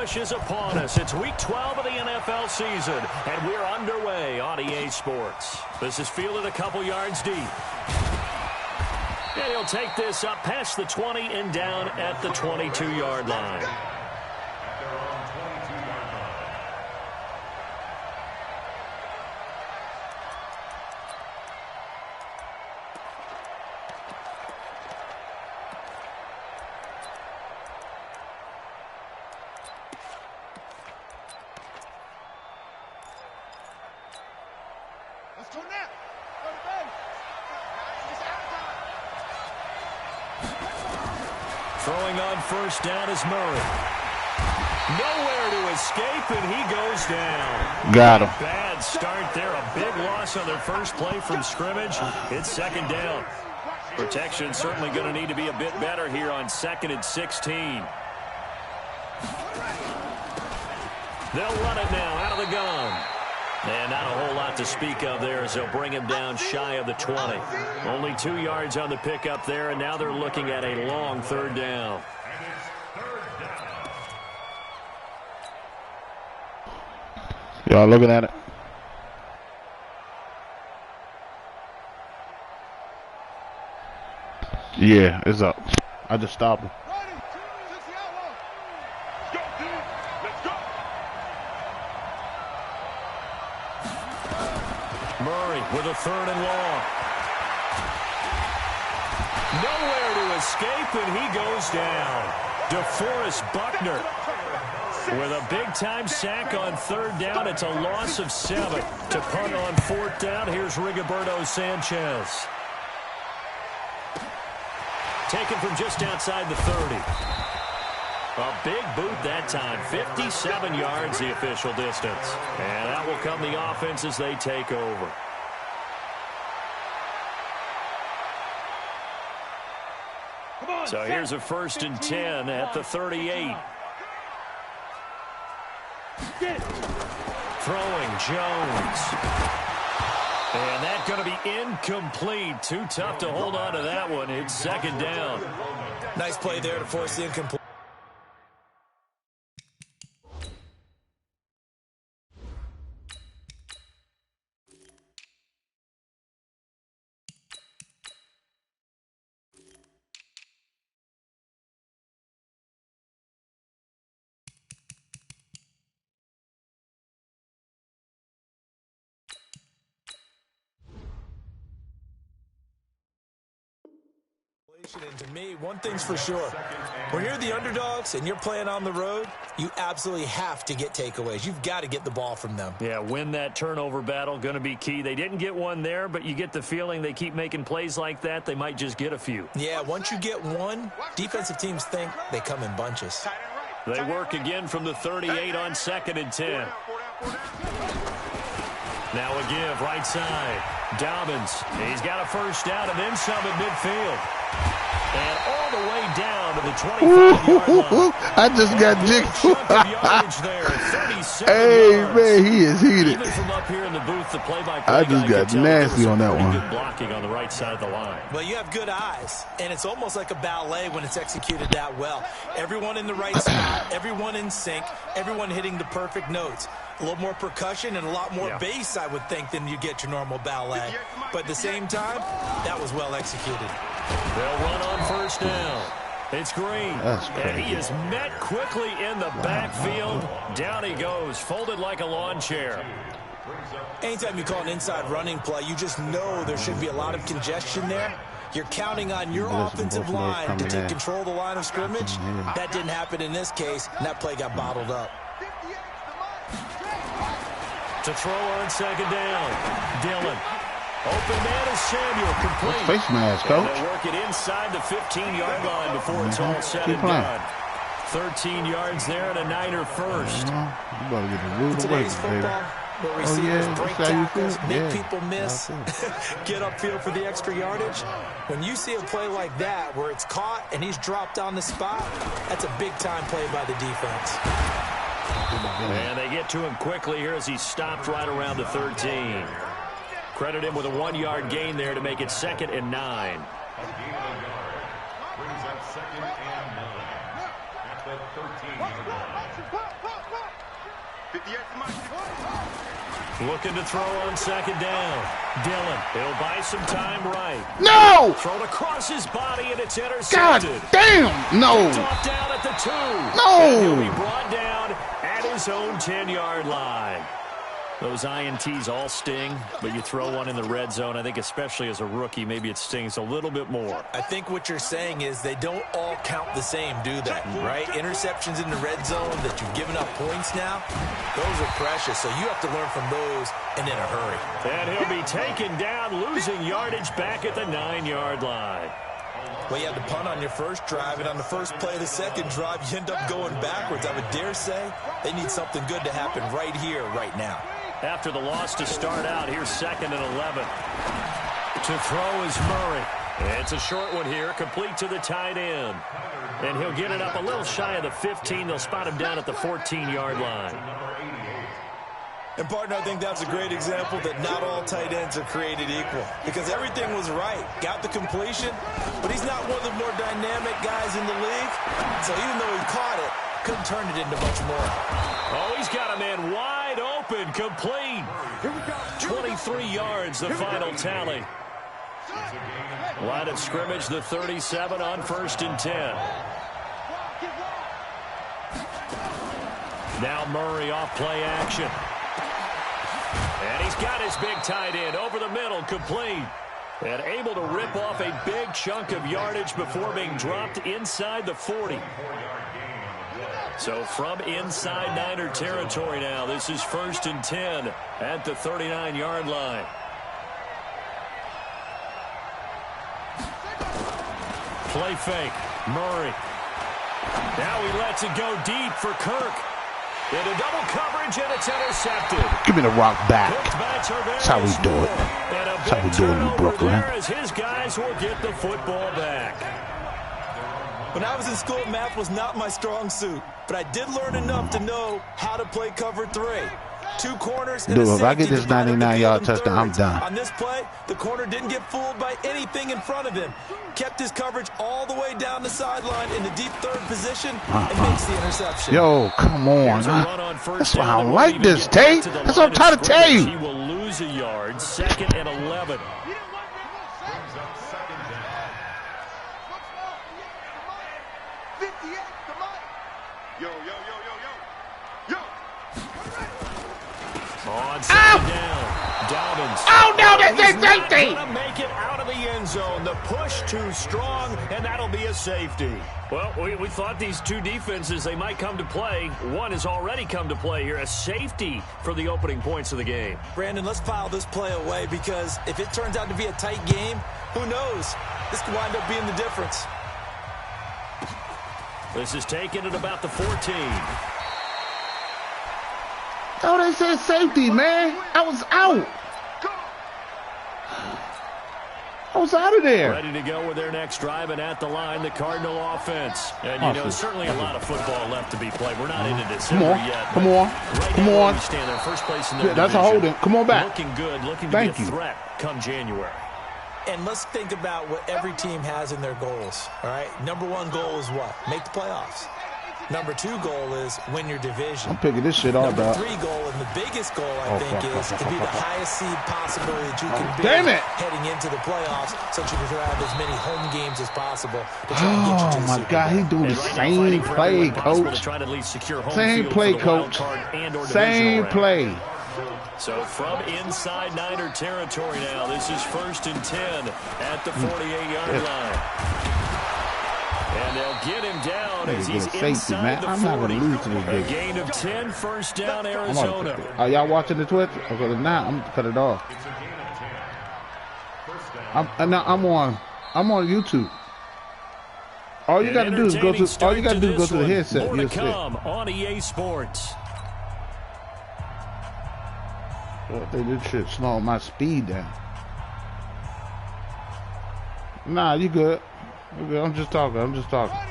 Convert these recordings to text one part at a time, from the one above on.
rush is upon us. It's Week 12 of the NFL season, and we're underway on EA Sports. This is fielded a couple yards deep. And he'll take this up past the 20 and down at the 22-yard line. Throwing on first down is Murray. Nowhere to escape, and he goes down. Got him. Bad start there. A big loss on their first play from scrimmage. It's second down. Protection certainly going to need to be a bit better here on 2nd and 16. They'll run it now out of the gun. And not a whole lot to speak of there as they'll bring him down shy of the 20. Only 2 yards on the pickup there, and now they're looking at a long third down. Y'all looking at it? Yeah, it's up. I just stopped him. Murray with a 3rd and long. Nowhere to escape, and he goes down. DeForest Buckner with a big-time sack on 3rd down. It's a loss of 7. To punt on 4th down, here's Rigoberto Sanchez. Taken from just outside the 30. A big boot that time. 57 yards the official distance. And that will come the offense as they take over. So here's a 1st and 10 at the 38. Throwing Jones. And that's going to be incomplete. Too tough to hold on to that one. It's 2nd down. Nice play there to force the incomplete. And to me, one thing's for sure. When you're the underdogs and you're playing on the road, you absolutely have to get takeaways. You've got to get the ball from them. Yeah, win that turnover battle, going to be key. They didn't get one there, but you get the feeling they keep making plays like that, they might just get a few. Yeah, once you get one, defensive teams think they come in bunches. They work again from the 38 on 2nd and 10. Now a give, right side. Dobbins, he's got a 1st down and then some at midfield. And all the way down to the 25-yard line. I just got jiggled. Hey, man, he is heated. Even from up here in the booth, the play-by-play I just got nasty on that one. Good blocking on the right side of the line. Well, you have good eyes, and it's almost like a ballet when it's executed that well. Everyone in the right spot, everyone in sync, everyone hitting the perfect notes. A little more percussion and a lot more bass, I would think, than you get your normal ballet. But at the same time, that was well executed. They'll run on 1st down. It's Green. And he is met quickly in the backfield. Down he goes, folded like a lawn chair. Anytime you call an inside running play, you just know there should be a lot of congestion there. You're counting on your offensive line to take control of the line of scrimmage. That didn't happen in this case, and that play got bottled up. To throw on 2nd down. Dillon. Open man is Samuel, complete. Face mask, coach. And they work it inside the 15-yard line before it's all said and done. 13 yards there and a Niner first. You better get the rude away, Today's football, where receivers break tackles, make people miss, get upfield for the extra yardage. When you see a play like that where it's caught and he's dropped on the spot, that's a big-time play by the defense. And they get to him quickly here as he stopped right around the 13. Credit him with a 1-yard gain there to make it 2nd and 9. Brings up 2nd and 9 at the 13-yard line. Looking to throw on second down. Dillon, he'll buy some time right. No! Thrown across his body, and it's intercepted. God damn! No! Dropped down at the 2. No! And he'll be brought down at his own 10-yard line. Those INTs all sting, but you throw one in the red zone, I think especially as a rookie, maybe it stings a little bit more. I think what you're saying is they don't all count the same, do they? Right? Interceptions in the red zone that you've given up points now, those are precious, so you have to learn from those and in a hurry. And he'll be taken down, losing yardage back at the 9-yard line. Well, you had to punt on your first drive, and on the first play of the second drive, you end up going backwards. I would dare say they need something good to happen right here, right now. After the loss to start out, here's 2nd and 11. To throw is Murray. It's a short one here, complete to the tight end. And he'll get it up a little shy of the 15. They'll spot him down at the 14-yard line. And, partner, I think that's a great example that not all tight ends are created equal. Because everything was right. Got the completion, but he's not one of the more dynamic guys in the league. So even though he caught it, couldn't turn it into much more. Oh, he's got a man wide open, complete. 23 yards, the final tally. Line of scrimmage, the 37 on 1st and 10. Now Murray off play action. And he's got his big tight end over the middle, complete. And able to rip off a big chunk of yardage before being dropped inside the 40. So from inside Niner territory now, this is 1st and 10 at the 39-yard line. Play fake. Murray. Now he lets it go deep for Kirk. Into double coverage, and it's intercepted. Give me the rock back. That's how we do it. That's how we do it in Brooklyn. As his guys will get the football back. When I was in school, math was not my strong suit, but I did learn enough to know how to play cover 3. 2 corners. Dude, if I get this 99-yard touchdown, I'm done. On this play, the corner didn't get fooled by anything in front of him. Kept his coverage all the way down the sideline in the deep 3rd position and makes the interception. Yo, come on. That's why I don't like this, Tate. That's what I'm trying to tell you. He will lose a yard. 2nd and 11. On second down, Dobbins. Oh, no, that's a safety. Gonna make it out of the end zone. The push too strong, and that'll be a safety. Well, we thought these two defenses, they might come to play. One has already come to play here. A safety for the opening points of the game. Brandon, let's file this play away because if it turns out to be a tight game, who knows? This could wind up being the difference. This is taken at about the 14. Oh, they said safety, man. I was out. I was out of there. Ready to go with their next drive, and at the line, the Cardinal offense. And, you know, certainly a lot of football left to be played. We're not into December yet. Come on. Right Come now, on. we stand in first place in their That's a division. holding. Come on back. Looking good, looking to be a threat come January. And let's think about what every team has in their goals, all right? Number 1 goal is what? Make the playoffs. Number 2 goal is win your division. I'm picking this shit off, dog. Number 3 goal, and the biggest goal, I think, is to be the highest seed possible that you can be heading into the playoffs so that you can have as many home games as possible to try and get you to the Super Bowl. God, he doing the same play, coach. Same play, coach. Same play. So from inside Niner territory now, this is 1st and 10 at the 48-yard line. And they'll get him down as he's inside the 40. I'm not going to lose to this A gain of 10, 1st down, Arizona. Are y'all watching the Twitch? Okay, if not, I'm going to cut it off. I'm on YouTube. All you got to do is go to the headset. More to come on EA Sports. They did shit slow my speed down. Nah, you good. I'm just talking.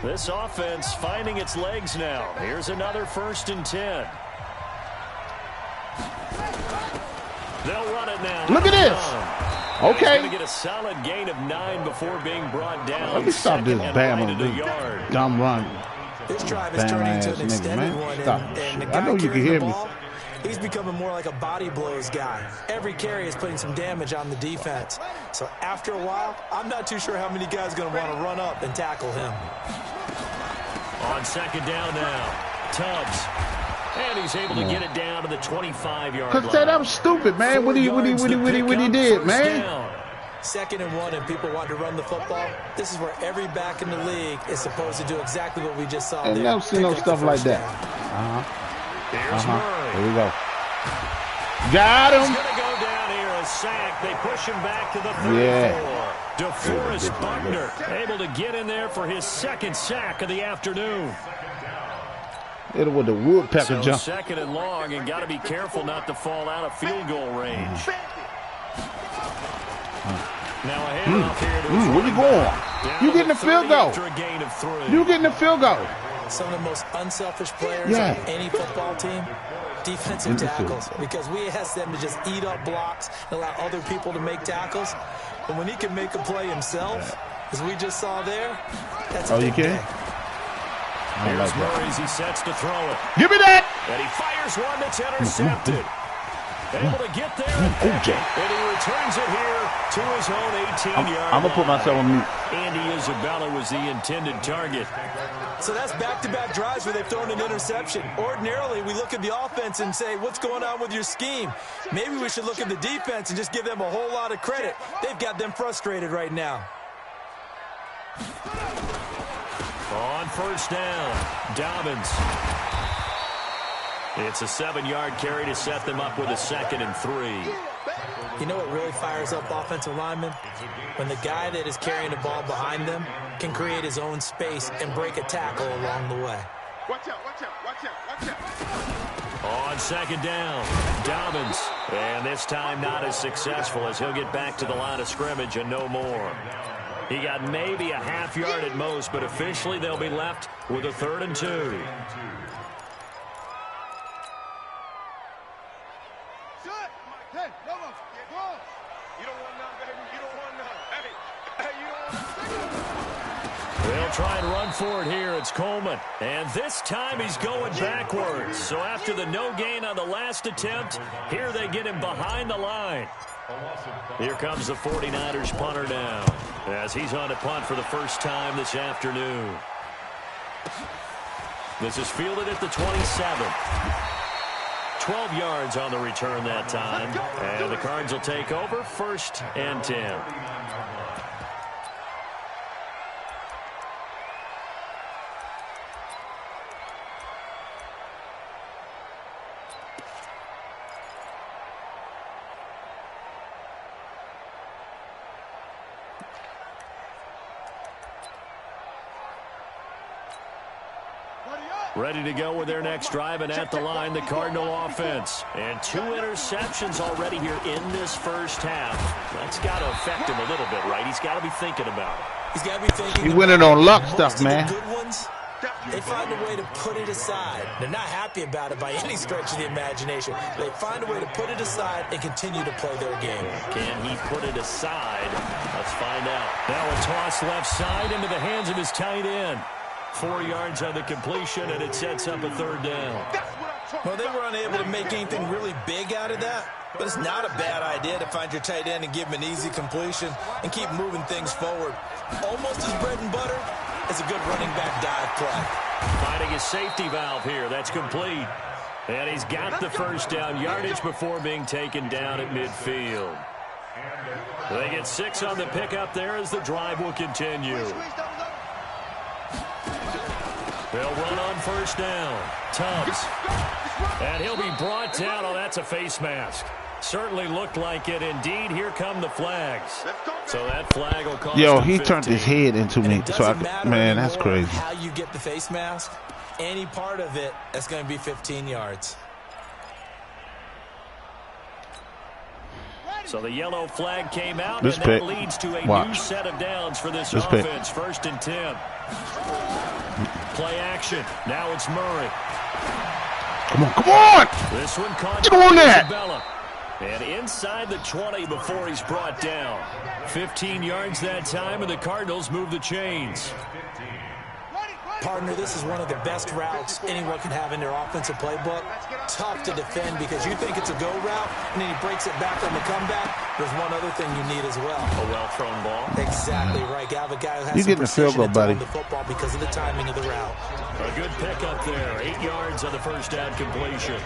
This offense finding its legs now. Here's another 1st and 10. They'll run it now. Look at this. Okay. Going to get a solid gain of 9 before being brought down. Let me stop this Bama dumb run. This drive is turning into an extended one. Stop. I know you can hear me. He's becoming more like a body blows guy. Every carry is putting some damage on the defense. So after a while, I'm not too sure how many guys are going to want to run up and tackle him. On second down now, Tubbs. And he's able to get it down to the 25-yard line. Cause that was stupid, man. What he did, man. Down. 2nd and 1, and people want to run the football. This is where every back in the league is supposed to do exactly what we just saw. And never seen no stuff like that. Here's Murray. Here we go. Got him. He's going to go down here, a sack. They push him back to the 34. Yeah. DeForest Buckner able to get in there for his 2nd sack of the afternoon. It was the woodpecker jump. 2nd and long, and got to be careful not to fall out of field goal range. Now a handoff here to where you going? You getting the field goal. You getting the field goal. Some of the most unselfish players on any football team, defensive tackles, because we ask them to just eat up blocks and allow other people to make tackles. But when he can make a play himself, as we just saw there, that's a big day. Here's Murray as he sets to throw it. Give me that! And he fires one that's intercepted. Able to get there and he returns it here to his own 18-yard line. I'm going to put myself on mute. Andy Isabella was the intended target. So that's back-to-back drives where they've thrown an interception. Ordinarily, we look at the offense and say, what's going on with your scheme? Maybe we should look at the defense and just give them a whole lot of credit. They've got them frustrated right now. On first down, Dobbins. It's a 7-yard carry to set them up with a 2nd and 3. You know what really fires up offensive linemen? When the guy that is carrying the ball behind them can create his own space and break a tackle along the way. Watch out, watch out, watch out, watch out. On second down, Dobbins. And this time not as successful as he'll get back to the line of scrimmage and no more. He got maybe a half yard at most, but officially they'll be left with a 3rd and 2. They'll try and run for it here. It's Coleman. And this time he's going backwards. So after the no gain on the last attempt, here they get him behind the line. Here comes the 49ers punter now, as he's on to punt for the first time this afternoon. This is fielded at the 27. 12 yards on the return that time. And the Cards will take over 1st and 10. Ready to go with their next drive, and at the line, the Cardinal offense. And 2 interceptions already here in this first half. That's got to affect him a little bit, right? He's got to be thinking about it. He's got to be thinking. He winning on luck stuff, man. The good ones, they find a way to put it aside. They're not happy about it by any stretch of the imagination. They find a way to put it aside and continue to play their game. Can he put it aside? Let's find out. Now a toss left side into the hands of his tight end. 4 yards on the completion, and it sets up a 3rd down. Well, they were unable to make anything really big out of that, but it's not a bad idea to find your tight end and give him an easy completion and keep moving things forward. Almost as bread and butter as a good running back dive play. Finding his safety valve here. That's complete. And he's got the first down yardage before being taken down at midfield. They get 6 on the pickup there as the drive will continue. They'll run on first down. Tubbs. And he'll be brought down. Oh, that's a face mask. Certainly looked like it. Indeed, here come the flags. So that flag will cost him he 15. turned his head into me. So man, that's crazy. How you get the face mask, any part of it, that's going to be 15 yards. So the yellow flag came out, and that leads to a new set of downs for this offense. 1st and 10. Play action. Now it's Murray. Come on, come on! This one caught Get on that! Isabella. And inside the 20 before he's brought down. 15 yards that time, and the Cardinals move the chains. partner, this is one of the best routes anyone can have in their offensive playbook. Tough to defend because you think it's a go route, and then he breaks it back on the comeback. There's one other thing you need as well. A well-thrown ball. Exactly right. You have a guy who has You some getting the field precision goal, in throwing buddy. the football because of the timing of the route. A good pickup there. 8 yards on the first down completion.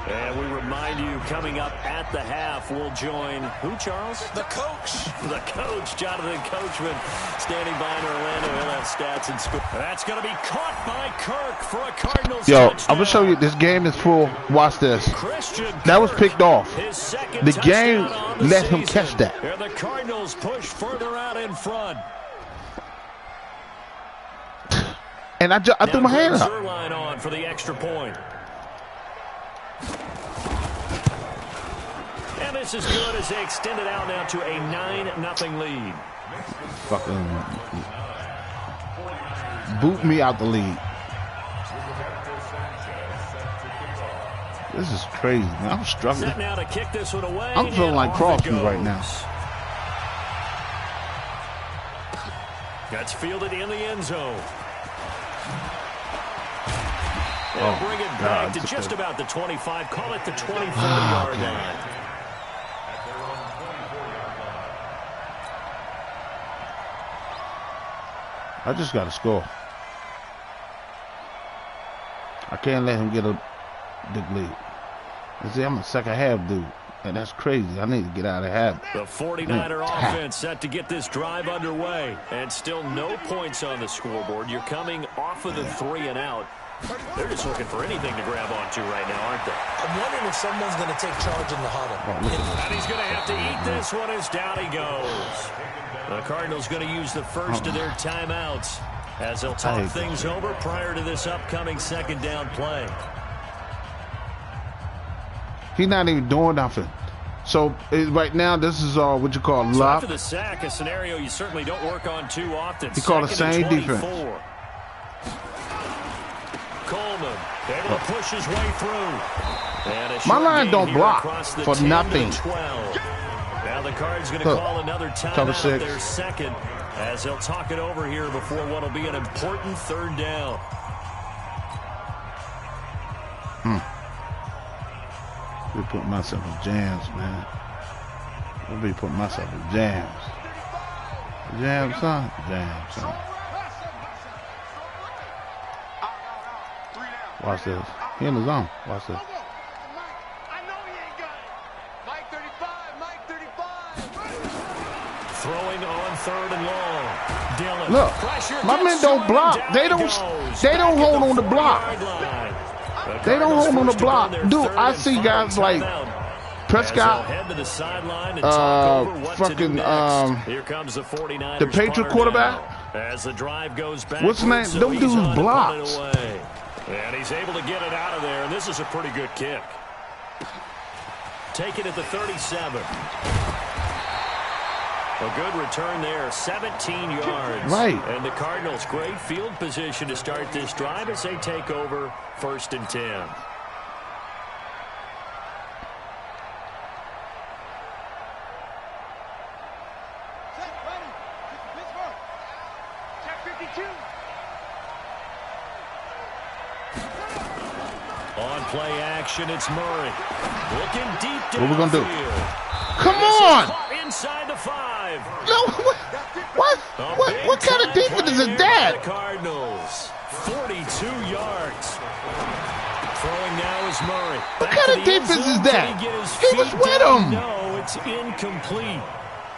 And we remind you, coming up at the half, we'll join who, Charles? The coach. The coach, Jonathan Coachman, standing by in Orlando. He'll have stats and score. That's going to be caught by Kirk for a Cardinals Yo, touchdown. I'm gonna show you. This game is full. Watch this. Christian That was Kirk, picked off. his second The game touchdown on the let him season. catch that. And the Cardinals push further out in front. And I threw my hand up. Zerline on for the extra point. And this is good as they extend it out now to a 9-0 lead. Fucking boot me out the league. This is crazy, man. I'm struggling. Set now to kick this one away. I'm feeling and like off Crosby it goes. right now. That's fielded in the end zone. Oh, They'll bring it back God, to just about the 25. Call it the 24-yard okay. line. I just got to score. I can't let him get a big lead. You see, I'm a second half dude, and that's crazy. I need to get out of half. The 49er offense set to get this drive underway, and still no points on the scoreboard. You're coming off of the 3 and out. They're just looking for anything to grab onto right now, aren't they? I'm wondering if someone's going to take charge in the huddle. And he's going to have to eat this one as down he goes. The Cardinals going to use the first of their timeouts as they'll talk things over prior to this upcoming second down play. He's not even doing nothing. So right now, this is what you call So lock. after the sack, a scenario you certainly don't work on too often. He called the Second same and defense. 24. Coleman able to push his way through. And a My short line gain don't here block across the for 10 to nothing. 12. Now the Cards going to Look, call another cover timeout, 6. their second, as they'll talk it over here before what will be an important third down. Be putting myself in jams, man. I'll be putting myself in jams. Jams, son. Jams, son. Watch this. He in the zone. Watch this. I know he ain't got it. Mike 35, Mike 35. Throwing on 3rd and long. Dillon. Look, Pressure my gets men to don't him, block. and They down don't. he goes. They don't Back at hold on the 40-yard block. line. The They don't Cardinals hold on the forced to go block. their Dude, third I and see final guys like timeout. As Prescott, they'll head to the sideline and talk over what to do fucking, next. Here comes the 49ers. the Patriot par quarterback. now. As the drive goes back. What's his name? Them dudes blocks. And he's able to get it out of there. And this is a pretty good kick. Take it at the 37. A good return there, 17 yards. Right. And the Cardinals, great field position to start this drive as they take over 1st and 10. Check, ready. Pittsburgh. Check 52. On play action, it's Murray. Looking deep downfield. What we gonna do? Come This is on! caught inside the 5. No, what? What kind of defense is that? The Cardinals, 42 yards. Throwing now is Murray. What Back kind to of the end defense zone. is that? Did he get his He was feet with down? him. No, it's incomplete.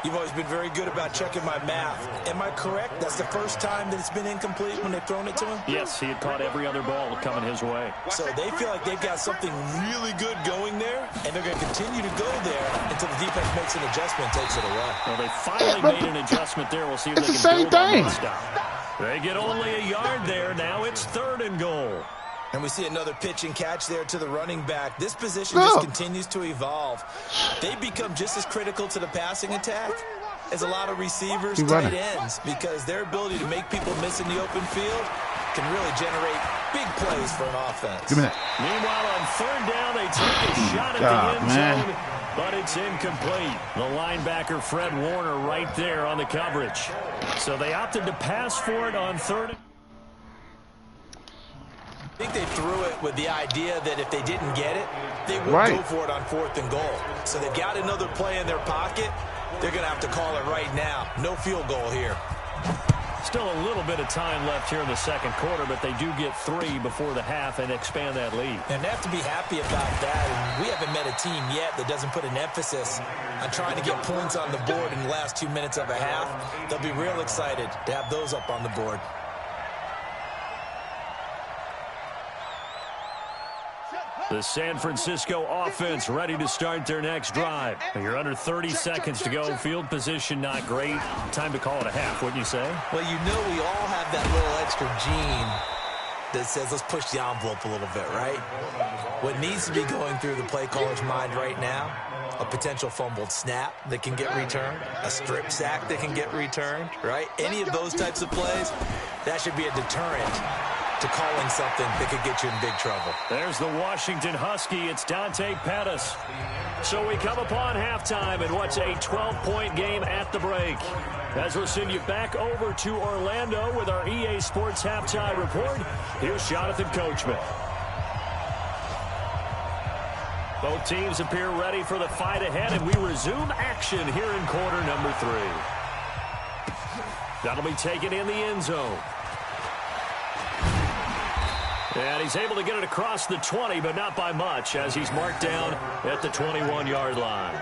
You've always been very good about checking my math. Am I correct? That's the first time that it's been incomplete when they've thrown it to him? Yes, he had caught every other ball coming his way. So they feel like they've got something really good going there, and they're going to continue to go there until the defense makes an adjustment and takes it away. Well, they finally made an adjustment there. We'll see if It's they the can same build on thing. that stop. They get only a yard there. Now it's 3rd and goal. And we see another pitch and catch there to the running back. This position Look. just continues to evolve. They become just as critical to the passing attack as a lot of receivers, Keep tight running. ends, because their ability to make people miss in the open field can really generate big plays for an offense. Give me that. Meanwhile, on 3rd down, they take a shot at God, the end man. zone. but it's incomplete. The linebacker, Fred Warner, right there on the coverage. So they opted to pass for it on third. I think they threw it with the idea that if they didn't get it, they would go for it on 4th and goal. So they've got another play in their pocket. They're going to have to call it right now. No field goal here. Still a little bit of time left here in the second quarter, but they do get 3 before the half and expand that lead. And they have to be happy about that. And we haven't met a team yet that doesn't put an emphasis on trying to get points on the board in the last 2 minutes of a half. They'll be real excited to have those up on the board. The San Francisco offense ready to start their next drive. You're under 30 seconds to go. Field position not great. Time to call it a half, wouldn't you say? Well, you know we all have that little extra gene that says let's push the envelope a little bit, right? What needs to be going through the play caller's mind right now, a potential fumbled snap that can get returned, a strip sack that can get returned, right? Any of those types of plays, that should be a deterrent to calling something that could get you in big trouble. There's the Washington Husky. It's Dante Pettis. So we come upon halftime in what's a 12-point game at the break. As we'll send you back over to Orlando with our EA Sports Halftime Report, here's Jonathan Coachman. Both teams appear ready for the fight ahead, and we resume action here in quarter number 3. That'll be taken in the end zone. And he's able to get it across the 20, but not by much, as he's marked down at the 21-yard line.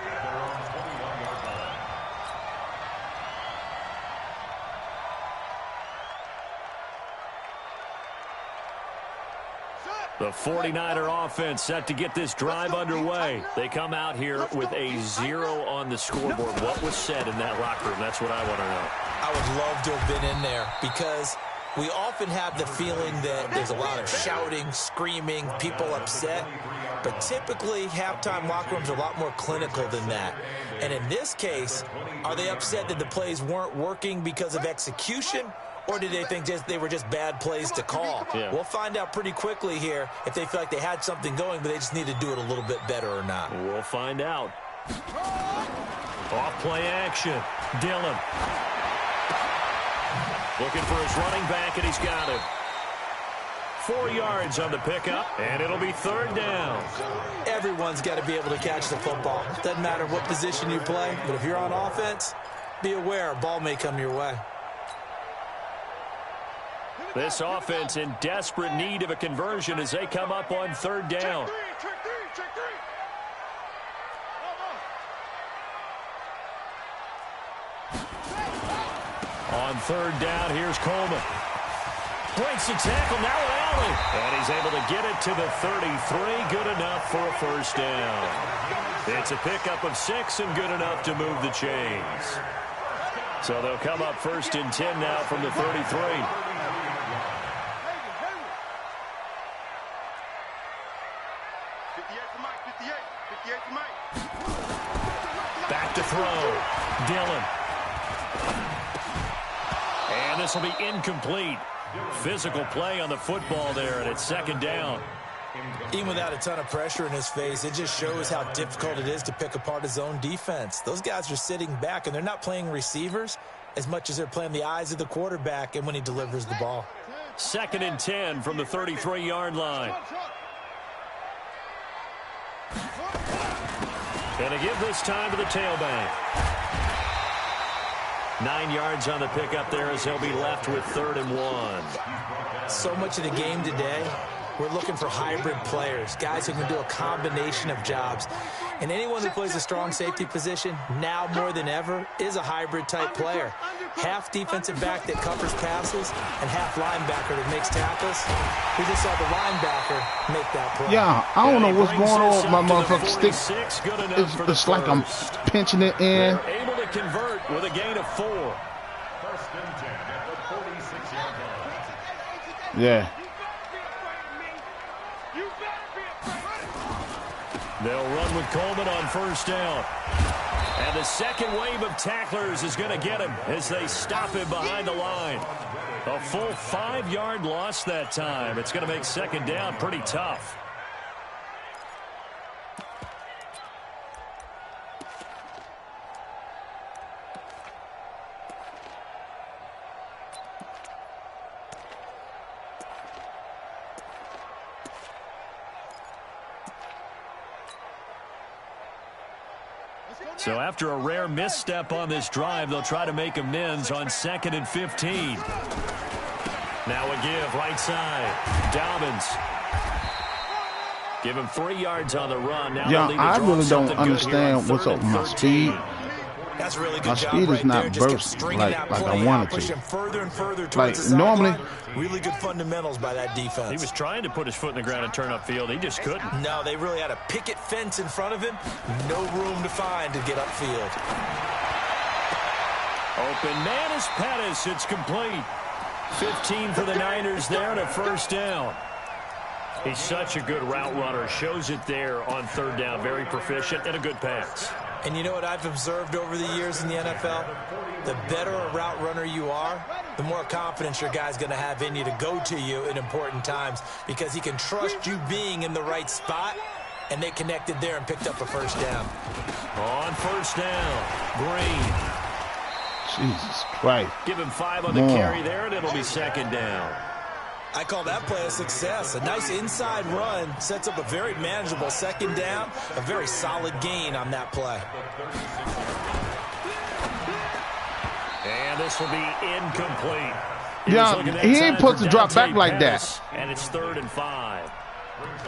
The 49er offense set to get this drive underway. They come out here with a 0 on the scoreboard. What was said in that locker room? That's what I want to know. I would love to have been in there because we often have the feeling that there's a lot of shouting, screaming, people upset. But typically, halftime locker rooms are a lot more clinical than that. And in this case, are they upset that the plays weren't working because of execution? Or did they think they were just bad plays to call? Yeah. We'll find out pretty quickly here if they feel like they had something going, but they just need to do it a little bit better or not. We'll find out. Off play action. Dillon. Looking for his running back, and he's got him. 4 yards on the pickup, and it'll be third down. Everyone's got to be able to catch the football. Doesn't matter what position you play, but if you're on offense, be aware a ball may come your way. This offense in desperate need of a conversion as they come up on third down. On third down, here's Coleman. Breaks the tackle, now Allen. And he's able to get it to the 33. Good enough for a first down. It's a pickup of 6 and good enough to move the chains. So they'll come up first and 10 now from the 33. Back to throw. Dillon. And this will be incomplete. Physical play on the football there, and it's second down. Even without a ton of pressure in his face, it just shows how difficult it is to pick apart his own defense. Those guys are sitting back, and they're not playing receivers as much as they're playing the eyes of the quarterback and when he delivers the ball. Second and 10 from the 33-yard line. And to give this time to the tailback. 9 yards on the pickup there as he'll be left with 3rd and 1. So much of the game today, we're looking for hybrid players, guys who can do a combination of jobs. And anyone who plays a strong safety position, now more than ever, is a hybrid-type player. Half defensive back that covers passes and half linebacker that makes tackles. We just saw the linebacker make that play. Yeah, I don't know what's going on with my motherfucking stick. It's like I'm pinching it in. They're able to convert with a gain of 4. Yeah. They'll run with Coleman on first down. And the second wave of tacklers is going to get him as they stop him behind the line. A full 5-yard loss that time. It's going to make second down pretty tough. So after a rare misstep on this drive, they'll try to make amends on 2nd and 15. Now a give right side. Dobbins. Give him 3 yards on the run. Now yeah, I really don't understand what's up with my speed. That's a really good my job speed right is not there. Just kept burst stringing like that I play wanted out, pushing to. further and further Like towards the normally, sideline. Really good fundamentals by that defense. He was trying to put his foot in the ground and turn upfield. He just couldn't. No, they really had a picket fence in front of him. No room to find to get upfield. Open man is Pettis. It's complete. 15 for the Niners there and a first down. He's such a good route runner. Shows it there on 3rd down. Very proficient and a good pass. And you know what I've observed over the years in the NFL? The better a route runner you are, the more confidence your guy's going to have in you to go to you in important times because he can trust you being in the right spot, and they connected there and picked up a first down. On 1st down, Green. Jesus Christ. Give him 5 on the carry there, and it'll be 2nd down. I call that play a success. A nice inside run sets up a very manageable 2nd down, a very solid gain on that play. And this will be incomplete. Yeah, he ain't supposed to drop back like that. And it's 3rd and 5.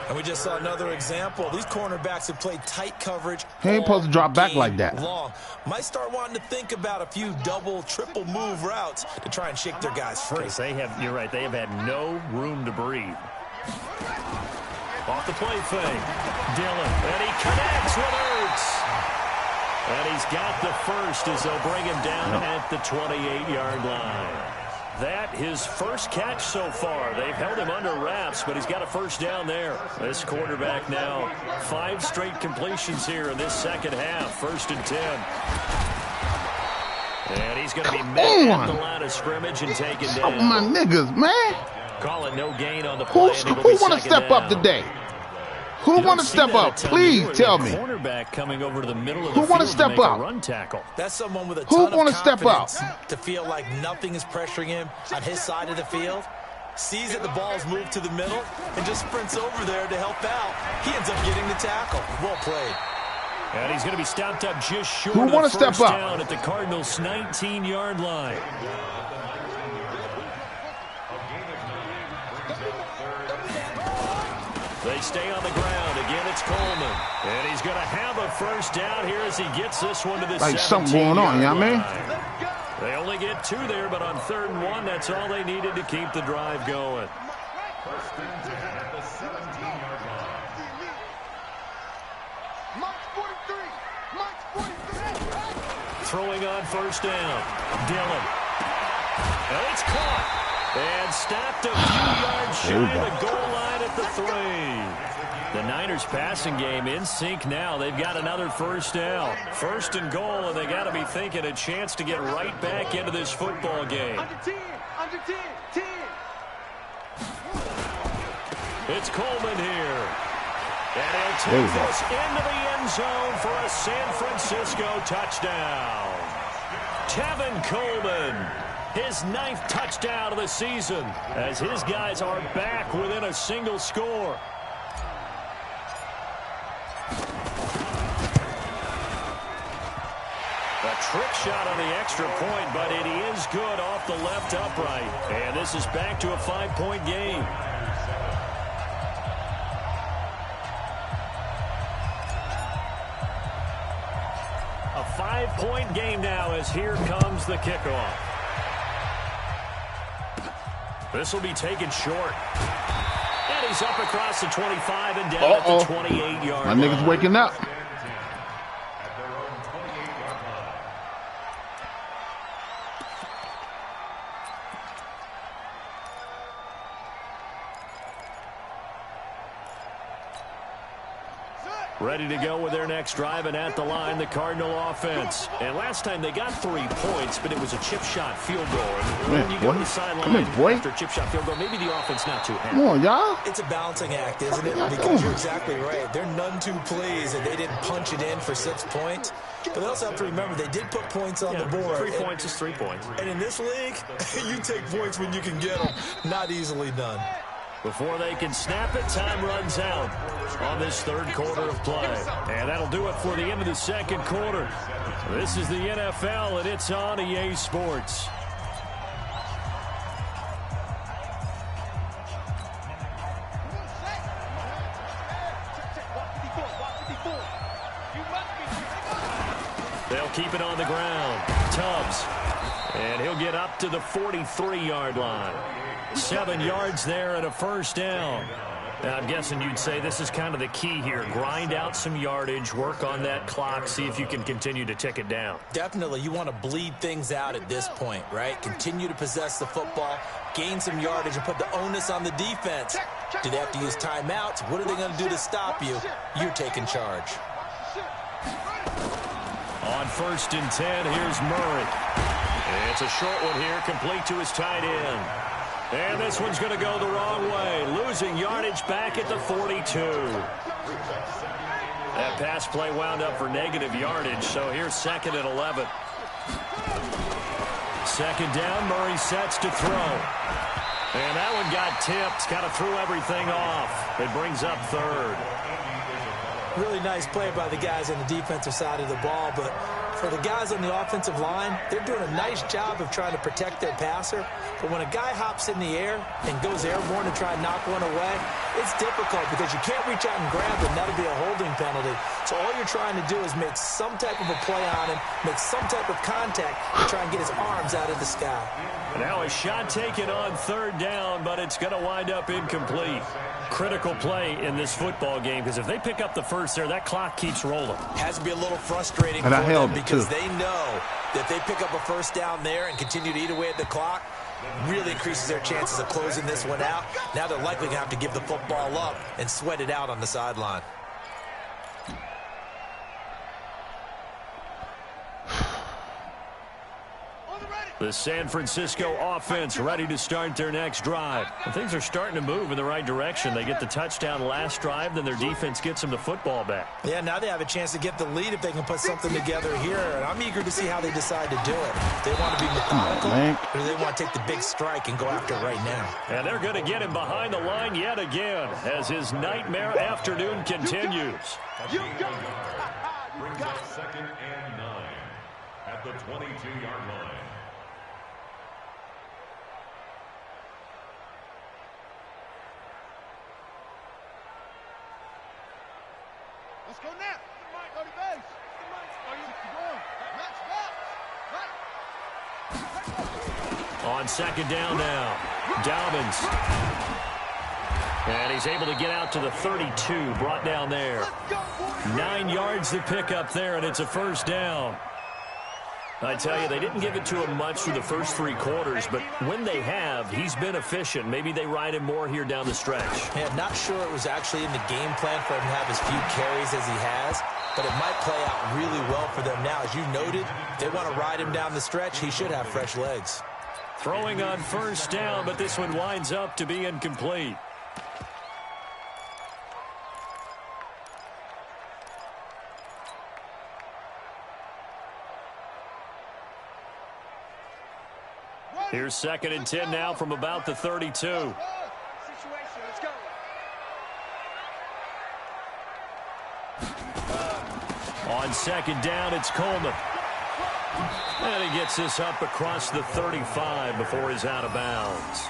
And we just saw another example. These cornerbacks have played tight coverage. He ain't supposed to drop back like that. Long. Might start wanting to think about a few double, triple move routes to try and shake their guys free. They have, you're right, they have had no room to breathe. Off the play fake. Dillon, and he connects with Ertz. And he's got the first as they'll bring him down at the 28-yard line. That his first catch so far. They've held him under wraps, but he's got a first down there. This quarterback now 5 straight completions here in this second half. 1st and 10. And he's going to be met at the line of scrimmage and taken down. Oh, my niggas, man. Calling no gain on the play. Who want to step up today? Who want to step up? Please tell me. Cornerback coming over to the middle of the Who want to field step to make up? a run tackle. That's someone with a ton of want to step up? confidence to feel like nothing is pressuring him on his side of the field. Sees that the ball's moved to the middle and just sprints over there to help out. He ends up getting the tackle. Well played. And he's going to be stopped up just short Who of wanna the step first up? down at the Cardinals' 19-yard line. They stay on the ground. Again, it's Coleman. And he's going to have a first down here as he gets this one to the 17-yard line. Like something going on, you know what I mean? They only get 2 there, but on 3rd and 1, that's all they needed to keep the drive going. Throwing on 1st down. Dillon. And it's caught. And stopped a few yards shy of the goal line at the 3. The Niners passing game in sync now. They've got another first down. 1st and goal, and they got to be thinking a chance to get right back into this football game. Under 10, 10. It's Coleman here. And he'll take this into the end zone for a San Francisco touchdown. Tevin Coleman, his 9th touchdown of the season, as his guys are back within a single score. A trick shot on the extra point, but it is good off the left upright. And this is back to a 5-point game. A 5-point game now as here comes the kickoff. This will be taken short. And he's up across the 25 and down at the 28-yard line. My niggas waking up. Ready to go with their next drive, and at the line, the Cardinal offense. And last time they got 3 points, but it was a chip shot field goal. And when you go to the sideline after a chip shot field goal, maybe the offense not too happy. Come on, y'all. It's a balancing act, isn't it? Because you're exactly right. They're none too pleased that they didn't punch it in for 6 points. But they also have to remember they did put points on the board. 3 points is 3 points. And in this league, you take points when you can get them. Not easily done. Before they can snap it, time runs out on this third quarter of play. And that'll do it for the end of the second quarter. This is the NFL, and it's on EA Sports. They'll keep it on the ground. Tubbs. And he'll get up to the 43-yard line. 7 yards there and a first down. Now, I'm guessing you'd say this is kind of the key here. Grind out some yardage, work on that clock, see if you can continue to tick it down. Definitely. You want to bleed things out at this point, right? Continue to possess the football, gain some yardage, and put the onus on the defense. Do they have to use timeouts? What are they going to do to stop you? You're taking charge. On 1st and 10, here's Murray. It's a short one here, complete to his tight end. And this one's going to go the wrong way, losing yardage back at the 42. That pass play wound up for negative yardage, so here's 2nd and 11. 2nd down, Murray sets to throw. And that one got tipped, kind of threw everything off. It brings up 3rd. Really nice play by the guys on the defensive side of the ball, but for the guys on the offensive line, they're doing a nice job of trying to protect their passer. But when a guy hops in the air and goes airborne to try and knock one away, it's difficult because you can't reach out and grab him. That'll be a holding penalty. So all you're trying to do is make some type of a play on him, make some type of contact, and try and get his arms out of the sky. Now a shot taken on 3rd down, but it's going to wind up incomplete. Critical play in this football game because if they pick up the first there, that clock keeps rolling. Has to be a little frustrating for them because they know that they pick up a first down there and continue to eat away at the clock, really increases their chances of closing this one out. Now they're likely going to have to give the football up and sweat it out on the sideline. The San Francisco offense ready to start their next drive. And things are starting to move in the right direction. They get the touchdown last drive, then their defense gets them the football back. Yeah, now they have a chance to get the lead if they can put something together here. And I'm eager to see how they decide to do it. They want to be methodical, or do they want to take the big strike and go after it right now? And they're going to get him behind the line yet again as his nightmare afternoon continues. Brings up 2nd and 9 at the 22-yard line. Let's go now. Go to base. On 2nd down now, Dobbins. And he's able to get out to the 32, brought down there. 9 yards to pick up there, and it's a first down. I tell you, they didn't give it to him much through the first 3 quarters, but when they have, he's been efficient. Maybe they ride him more here down the stretch. Yeah, not sure it was actually in the game plan for him to have as few carries as he has, but it might play out really well for them now. As you noted, if they want to ride him down the stretch, he should have fresh legs. Throwing on first down, but this one winds up to be incomplete. Here's 2nd and 10 now from about the 32. Let's go. On 2nd down, it's Coleman. And he gets this up across the 35 before he's out of bounds.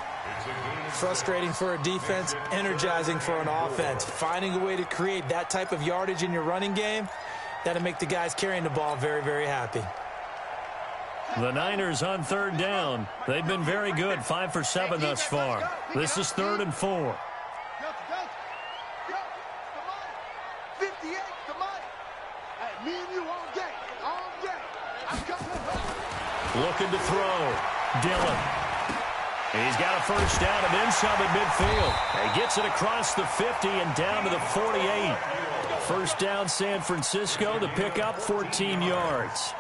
Frustrating for a defense, energizing for an offense. Finding a way to create that type of yardage in your running game, that'll make the guys carrying the ball very, very happy. The Niners on 3rd down. They've been very good, 5 for 7 thus far. This is 3rd and 4. 58, the money. Hey, me and you all day. I'm coming. Looking to throw. Dillon. He's got a first down and then some at midfield. He gets it across the 50 and down to the 48. First down, San Francisco. The pickup, 14 yards.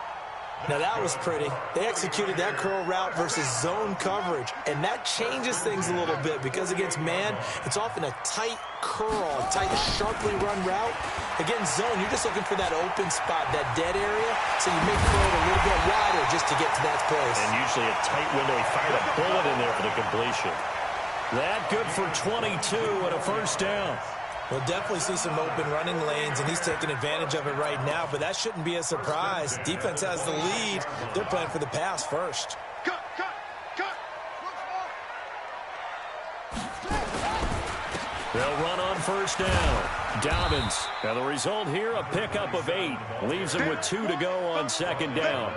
Now that was pretty. They executed that curl route versus zone coverage, and that changes things a little bit because against man, it's often a tight curl, tight, sharply run route. Against zone, you're just looking for that open spot, that dead area, so you may throw it a little bit wider just to get to that place. And usually a tight window. He fired a bullet in there for the completion. That good for 22 and a first down. We'll definitely see some open running lanes, and he's taking advantage of it right now, but that shouldn't be a surprise. Defense has the lead. They're playing for the pass first. They'll run on first down. Dobbins. Now the result here, a pickup of 8. Leaves him with 2 to go on second down.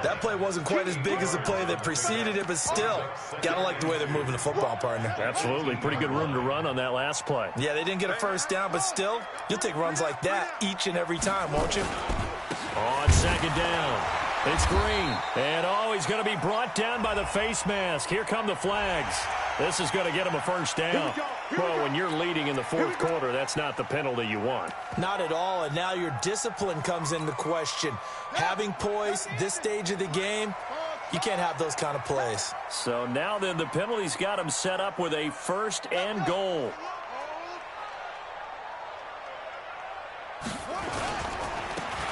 That play wasn't quite as big as the play that preceded it, but still, gotta like the way they're moving the football, partner. Absolutely. Pretty good room to run on that last play. Yeah, they didn't get a first down, but still, you'll take runs like that each and every time, won't you? On second down, it's Green. And, he's going to be brought down by the face mask. Here come the flags. This is going to get him a first down. Well, when you're leading in the fourth quarter, that's not the penalty you want. Not at all, and now your discipline comes into question. Having poise this stage of the game, you can't have those kind of plays. So now then the penalty's got him set up with a first and goal.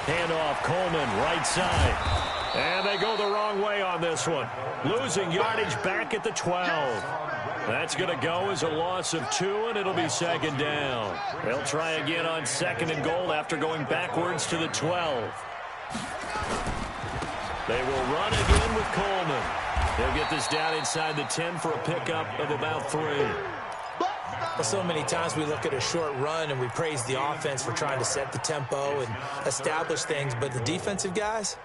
Handoff, Coleman, right side. And they go the wrong way on this one. Losing yardage back at the 12. That's going to go as a loss of 2, and it'll be second down. They'll try again on second and goal after going backwards to the 12. They will run again with Coleman. They'll get this down inside the 10 for a pickup of about 3. Well, so many times we look at a short run and we praise the offense for trying to set the tempo and establish things, but the defensive guys,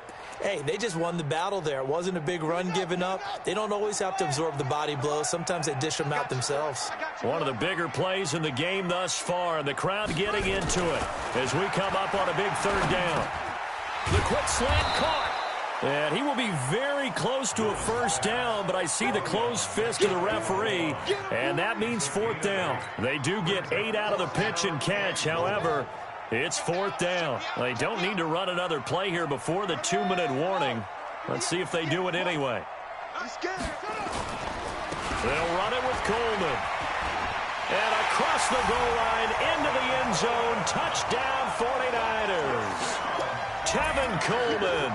hey, they just won the battle there. It wasn't a big run given up. They don't always have to absorb the body blows. Sometimes they dish them out themselves. One of the bigger plays in the game thus far, and the crowd getting into it as we come up on a big third down. The quick slant caught. And he will be very close to a first down, but I see the closed fist of the referee, and that means fourth down. They do get 8 out of the pitch and catch. However, it's fourth down. They don't need to run another play here before the 2-minute warning. Let's see if they do it anyway. They'll run it with Coleman. And across the goal line, into the end zone, touchdown 49ers. Tevin Coleman,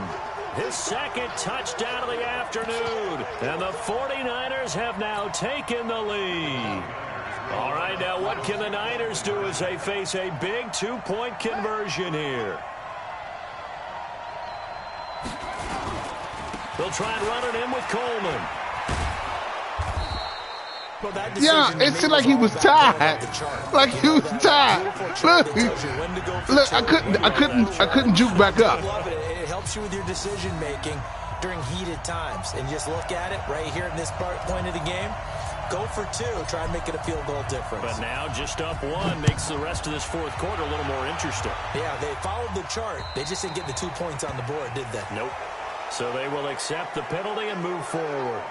his second touchdown of the afternoon. And the 49ers have now taken the lead. All right, now what can the Niners do as they face a big 2-point conversion here? They'll try and run it in with Coleman. Well, yeah, it seemed like he was tired. Like he was tired. Look, I couldn't juke back up. It helps you with your decision making during heated times. And just look at it right here in this point of the game. Go for 2. Try and make it a field goal difference. But now just up 1 makes the rest of this fourth quarter a little more interesting. Yeah, they followed the chart. They just didn't get the 2 points on the board, did they? Nope. So they will accept the penalty and move forward.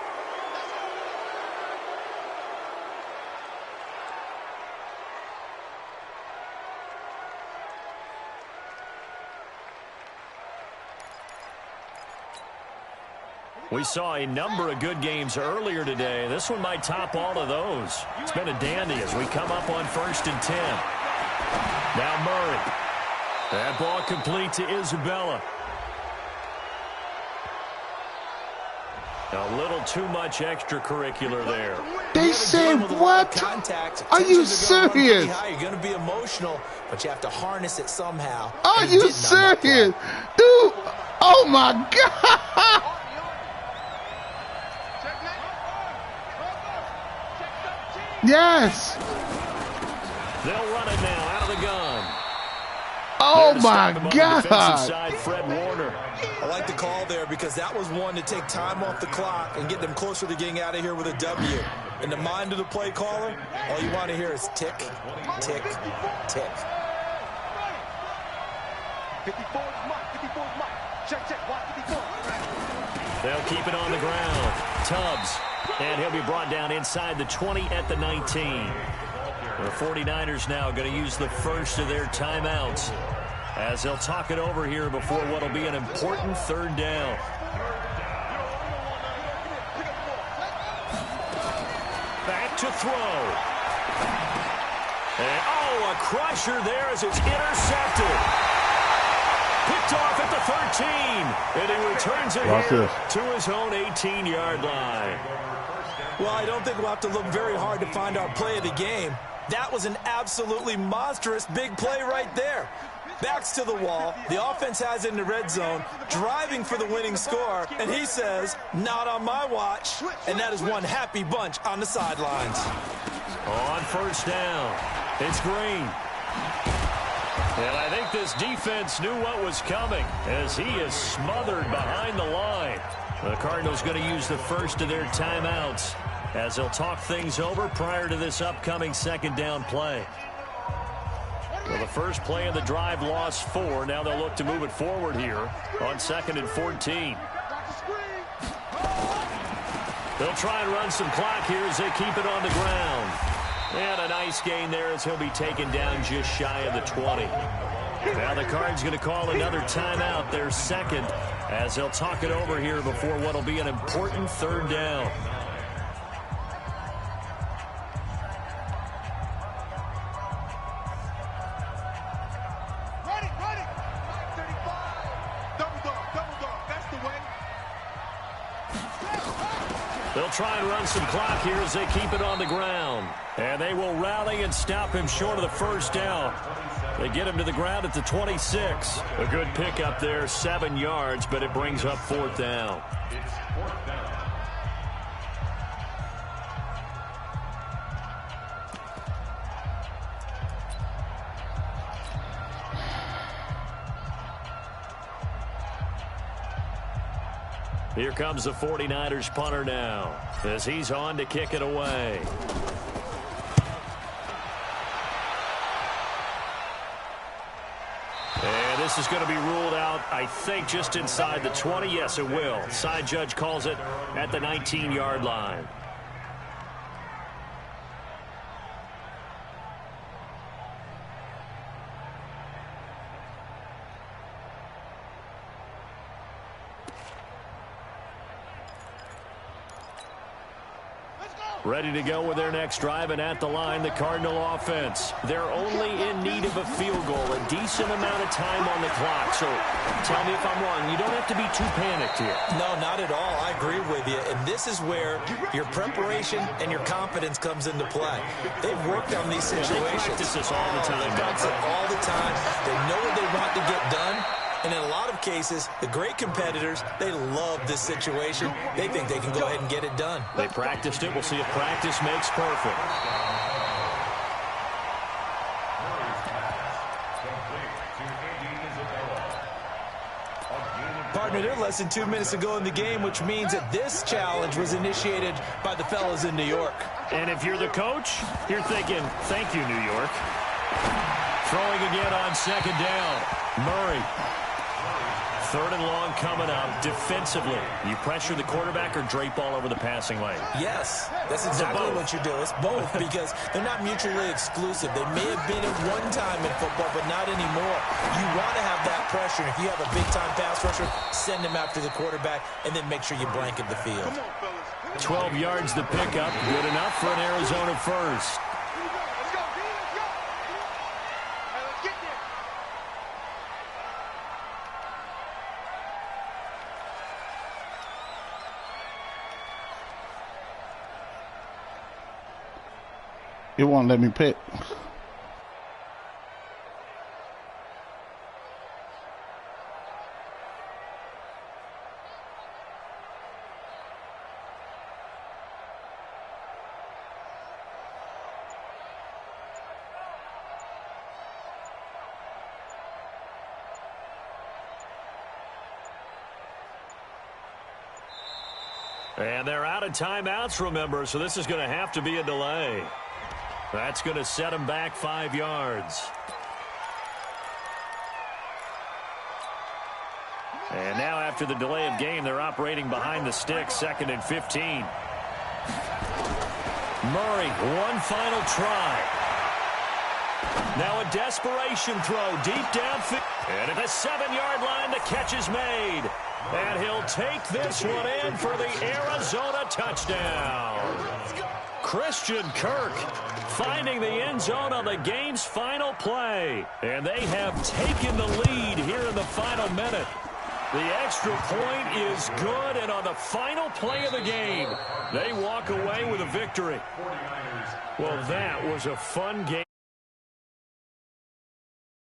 We saw a number of good games earlier today. This one might top all of those. It's been a dandy as we come up on 1st and 10. Now Murray. That ball complete to Isabella. A little too much extracurricular there. They said what? Are you serious? You're going to be emotional, but you have to harness it somehow. Are you serious? Dude, oh my God. Yes. They'll run it now out of the gun. Oh my God. Side, Fred Warner. I like the call there because that was one to take time off the clock and get them closer to getting out of here with a W. In the mind of the play caller, all you want to hear is tick, tick, tick. 54 mark, 54 mark. Check, watch 54. They'll keep it on the ground. Tubbs. And he'll be brought down inside the 20 at the 19. The 49ers now going to use the first of their timeouts as they'll talk it over here before what will be an important third down. Back to throw. And, a crusher there as it's intercepted. Picked off at the 13. And he returns it here to his own 18-yard line. Well, I don't think we'll have to look very hard to find our play of the game. That was an absolutely monstrous big play right there. Backs to the wall. The offense has it in the red zone, driving for the winning score, and he says, not on my watch. And that is one happy bunch on the sidelines. On first down, it's Green. And I think this defense knew what was coming as he is smothered behind the line. The Cardinals going to use the first of their timeouts as they'll talk things over prior to this upcoming second down play. Well, the first play of the drive lost 4. Now they'll look to move it forward here on 2nd and 14. They'll try and run some clock here as they keep it on the ground. And a nice gain there as he'll be taken down just shy of the 20. Now the Cards going to call another timeout, their second, as they'll talk it over here before what will be an important third down. They'll try and run some clock here as they keep it on the ground. And they will rally and stop him short of the first down. They get him to the ground at the 26. A good pickup there, 7 yards, but it brings up 4th down. It's 4th down. Here comes the 49ers punter now as he's on to kick it away. And this is going to be ruled out, I think, just inside the 20. Yes, it will. Side judge calls it at the 19-yard line. Ready to go with their next drive, and at the line, the Cardinal offense. They're only in need of a field goal, a decent amount of time on the clock. So tell me if I'm wrong. You don't have to be too panicked here. No, not at all. I agree with you. And this is where your preparation and your confidence comes into play. They've worked on these situations. They practice this all the time. They practice it all the time. They know what they want to get done. And in a lot of cases, the great competitors, they love this situation. They think they can go ahead and get it done. They practiced it. We'll see if practice makes perfect. Partner, they're less than 2 minutes to go in the game, which means that this challenge was initiated by the fellas in New York. And if you're the coach, you're thinking, thank you, New York. Throwing again on second down. Murray. 3rd and long coming up defensively. You pressure the quarterback or drape all over the passing lane? Yes, that's exactly what you do. It's both because they're not mutually exclusive. They may have been at one time in football, but not anymore. You want to have that pressure. If you have a big-time pass rusher, send him after the quarterback, and then make sure you blanket the field. 12 yards the pickup. Good enough for an Arizona first. It won't let me pick. And they're out of timeouts, remember, so this is going to have to be a delay. That's going to set them back 5 yards. And now after the delay of game, they're operating behind the sticks, 2nd and 15. Murray, one final try. Now a desperation throw deep downfield. And at the 7-yard line, the catch is made. And he'll take this one in for the Arizona touchdown. Christian Kirk finding the end zone on the game's final play. And they have taken the lead here in the final minute. The extra point is good, and on the final play of the game, they walk away with a victory. Well, that was a fun game.